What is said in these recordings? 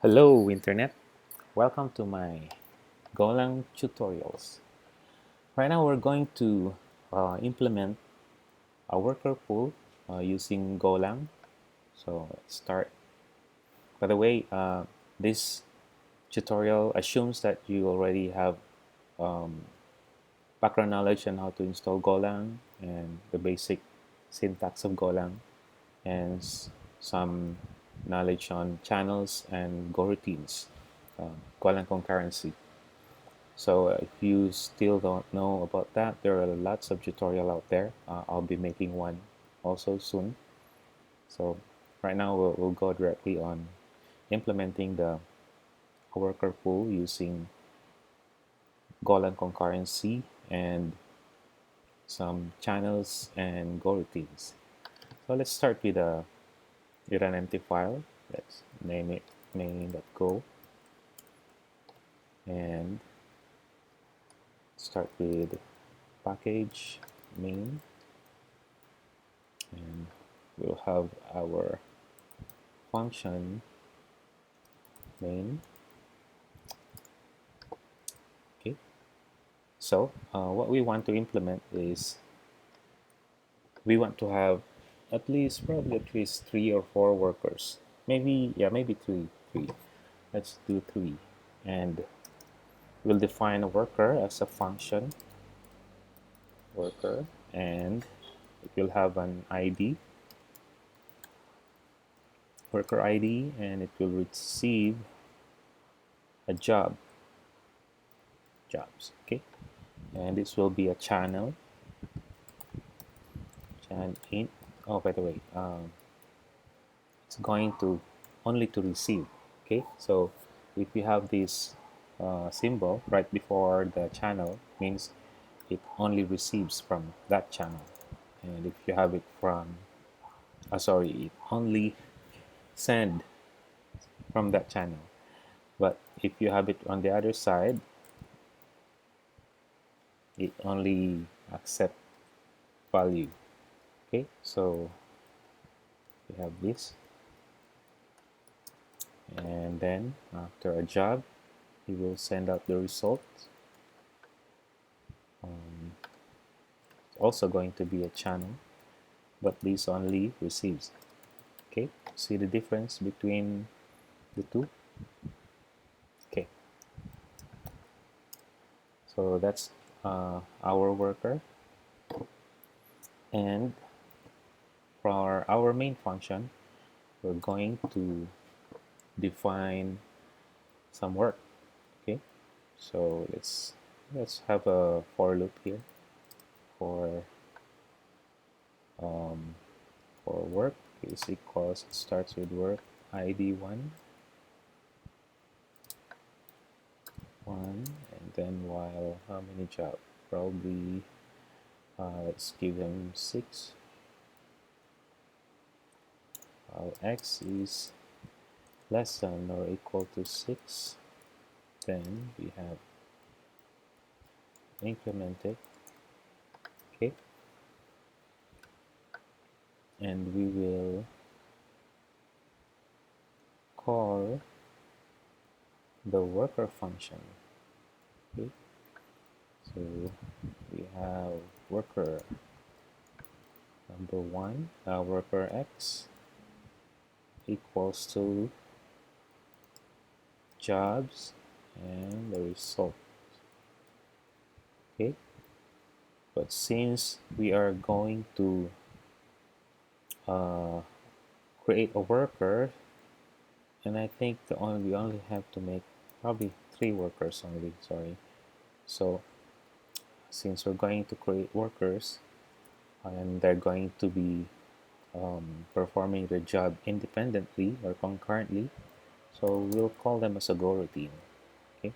Hello Internet, welcome to my Golang tutorials. Right now we're going to implement a worker pool using Golang. So let's start. By the way, this tutorial assumes that you already have um, background knowledge on how to install Golang and the basic syntax of Golang and some knowledge on channels and Go routines, Golang concurrency. So if you still don't know about that, there are lots of tutorial out there. I'll be making one also soon. So right now we'll go directly on implementing the worker pool using Golang concurrency and some channels and Go routines. So let's start with an empty file. Let's name it main.go and start with package main, and we'll have our function main. Okay, so what we want to implement is we want to have probably at least 3 or 4 workers. Maybe, yeah, maybe three. Let's do three. And we'll define a worker as a function worker, and it will have an ID, worker ID, and it will receive a jobs. Okay, and this will be a channel int. Oh, by the way, it's going to only to receive. Okay, so if you have this symbol right before the channel, means it only receives from that channel, and if you have it from it only send from that channel. But if you have it on the other side, it only accept value. Okay, so we have this, and then after a job we will send out the result. It's also going to be a channel, but this only receives. Okay, see the difference between the two? Okay, so that's our worker, and for our main function we're going to define some work. Okay, so let's have a for loop here for um, for work is equals, it starts with work id 1 and then while how many job, probably let's give them 6, while x is less than or equal to 6, then we have incremented. Okay, and we will call the worker function. Okay, so we have worker number 1, worker x equals to jobs and the result. Okay, but since we are going to uh, create a worker, and I think we only have to make probably 3 workers only, sorry. So since we're going to create workers and they're going to be performing the job independently or concurrently, so we'll call them as a go routine. Okay,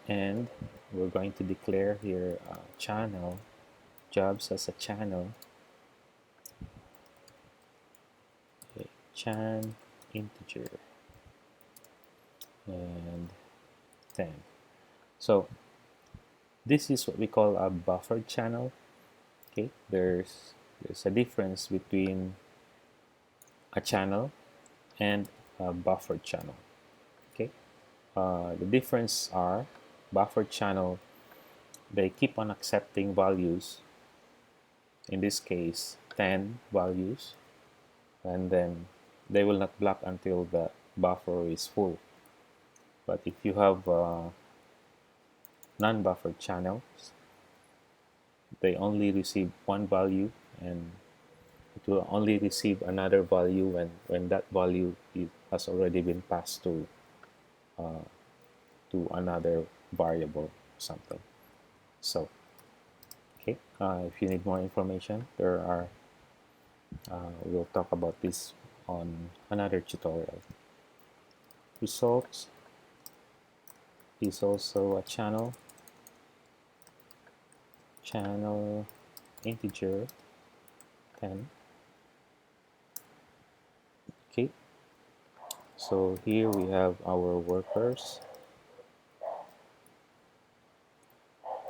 and we're going to declare here channel jobs as a channel, okay, chan integer and 10. So this is what we call a buffered channel. Okay, there's a difference between a channel and buffer channel. Okay, the difference are buffer channel, they keep on accepting values, in this case 10 values, and then they will not block until the buffer is full. But if you have non-buffer channels, they only receive one value, and it will only receive another value when that value has already been passed to another variable or something. So, okay, if you need more information, there are we'll talk about this on another tutorial. Results is also a channel integer 10. Okay, so here we have our workers,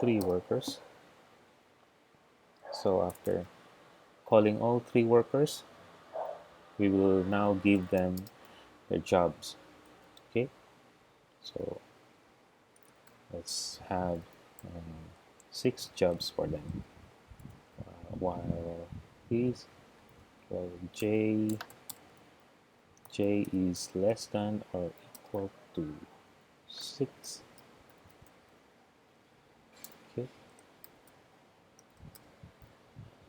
3 workers. So after calling all 3 workers, we will now give them their jobs. Okay, so let's have 6 jobs for them. While these, well, j is less than or equal to 6. Okay,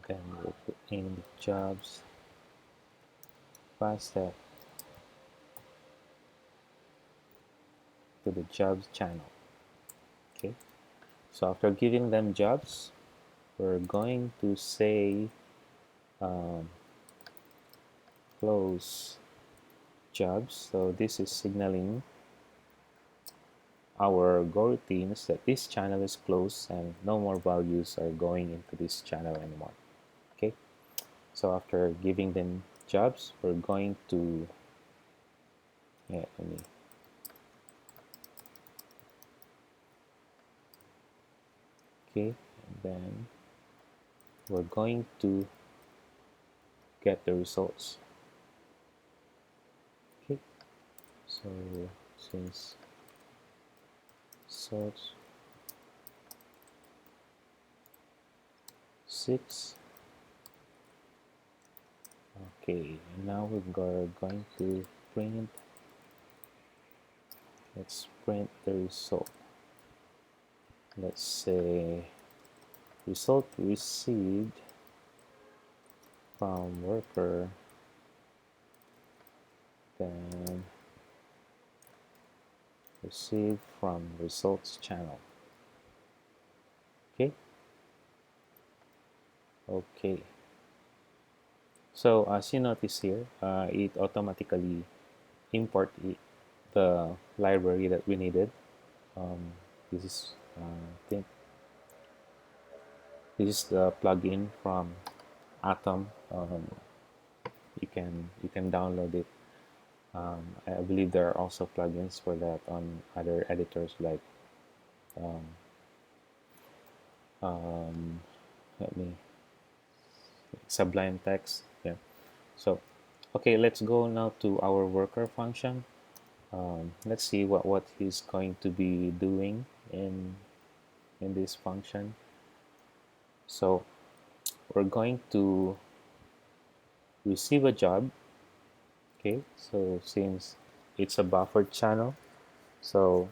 then we'll put in the jobs, pass that to the jobs channel. Okay, so after giving them jobs, we're going to say um, close jobs. So this is signaling our Go routines that this channel is closed and no more values are going into this channel anymore. Okay, so after giving them jobs, we're going to let me okay, and then we're going to get the results. Okay, so since results 6, okay, and now we're going to print. Let's print the result. Let's say result received from worker, then received from results channel. Okay, okay, so as you notice here, it automatically import the library that we needed. This is I think this is the plugin from Atom. You can download it. I believe there are also plugins for that on other editors like um, um, let me Sublime Text. Yeah. So, okay, let's go now to our worker function. Let's see what he's going to be doing in this function. So we're going to receive a job. Okay, so since it's a buffered channel, so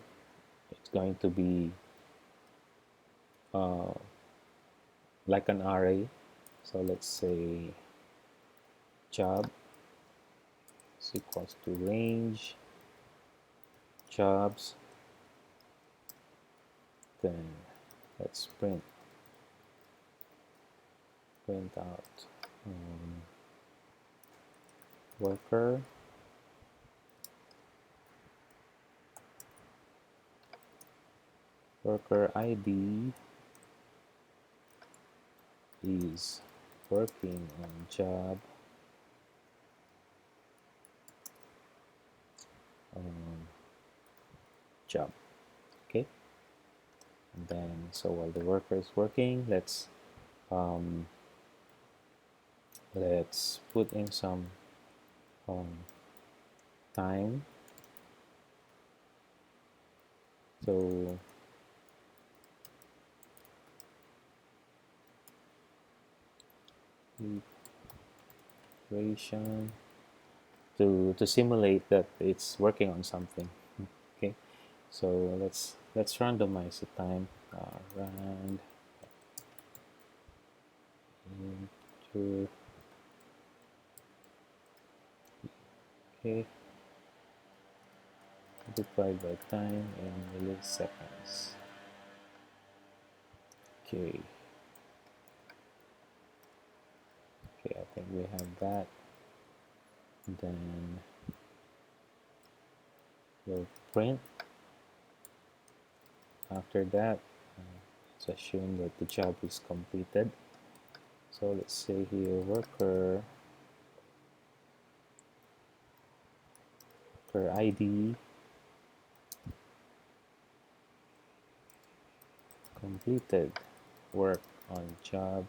it's going to be uh, like an array. So let's say job is equals to range jobs, then let's print out worker ID is working on um, job. Okay, and then so while the worker is working, um, let's put in some time. So iteration to simulate that it's working on something. Okay, so let's randomize the time. Rand into okay, multiplied by time in milliseconds. Okay, okay, I think we have that. Then we'll print. After that, let's assume that the job is completed. So let's say here worker per ID completed work on job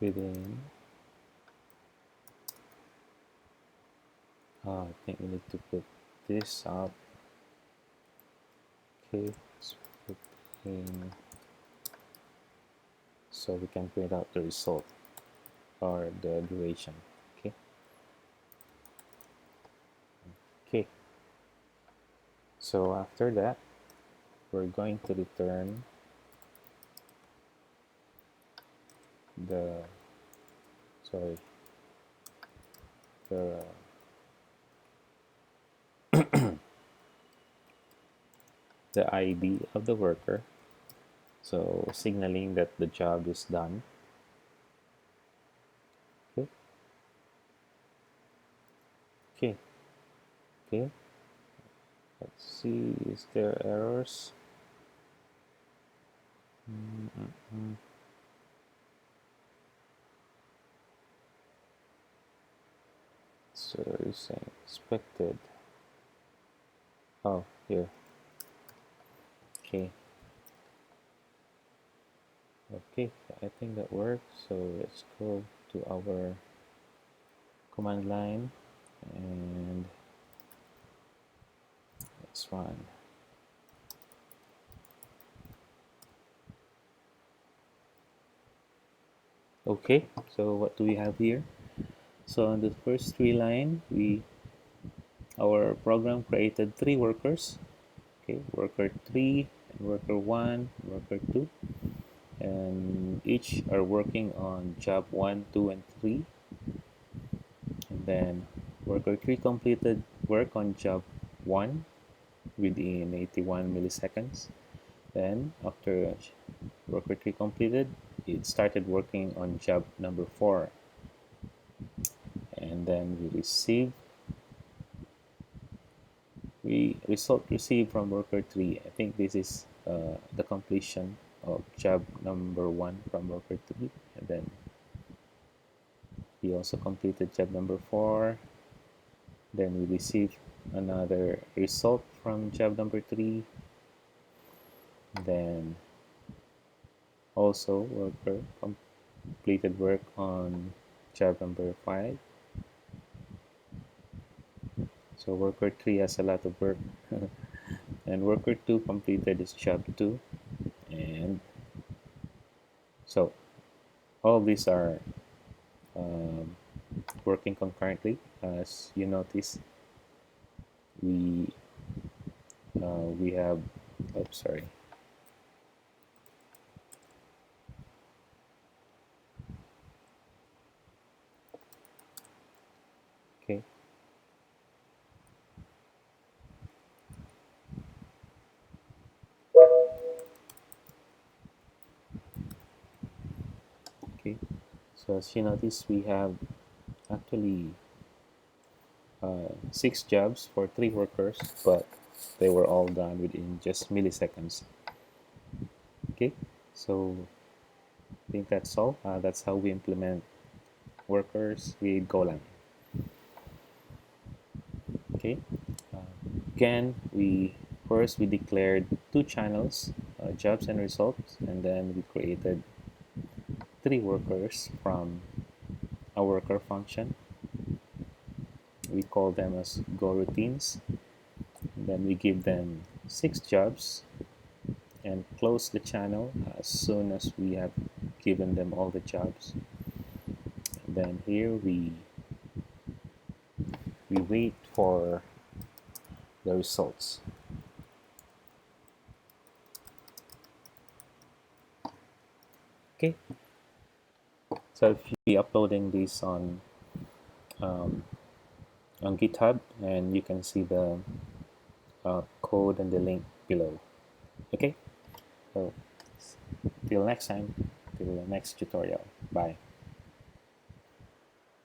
within I think we need to put this up. Okay, let's put in so we can print out the result or the duration. Okay, okay, so after that we're going to return the sorry the the ID of the worker, so signaling that the job is done. Okay, okay, okay. Let's see, is there errors? So you're saying expected. Oh, here. Okay. Okay, I think that works. So let's go to our command line and let's run. Okay, so what do we have here? So on the first three line, our program created three workers. Okay, worker 3, worker 1, worker 2, and each are working on job 1, 2, and 3. And then worker 3 completed work on job 1 within 81 milliseconds. Then after worker 3 completed, it started working on job number 4. And then we result received from worker 3. I think this is the completion of job number 1 from worker 3. And then he also completed job number 4. Then we received another result from job number 3. Then also worker completed work on job number 5. So worker 3 has a lot of work. And worker 2 completed his job 2. And so all of these are um, working concurrently. As you notice, we we have sorry. Okay, okay. So as you notice, we have actually 6 jobs for 3 workers, but they were all done within just milliseconds. Okay, so I think that's all. That's how we implement workers with Golang. Okay, uh, again, we declared 2 channels, jobs and results, and then we created three workers from a worker function. We call them as go routines. Then we give them 6 jobs and close the channel as soon as we have given them all the jobs. And then here we wait for the results. Okay, so if you be uploading this um, on GitHub, and you can see the code and the link below. Okay, so till next time, till the next tutorial. Bye.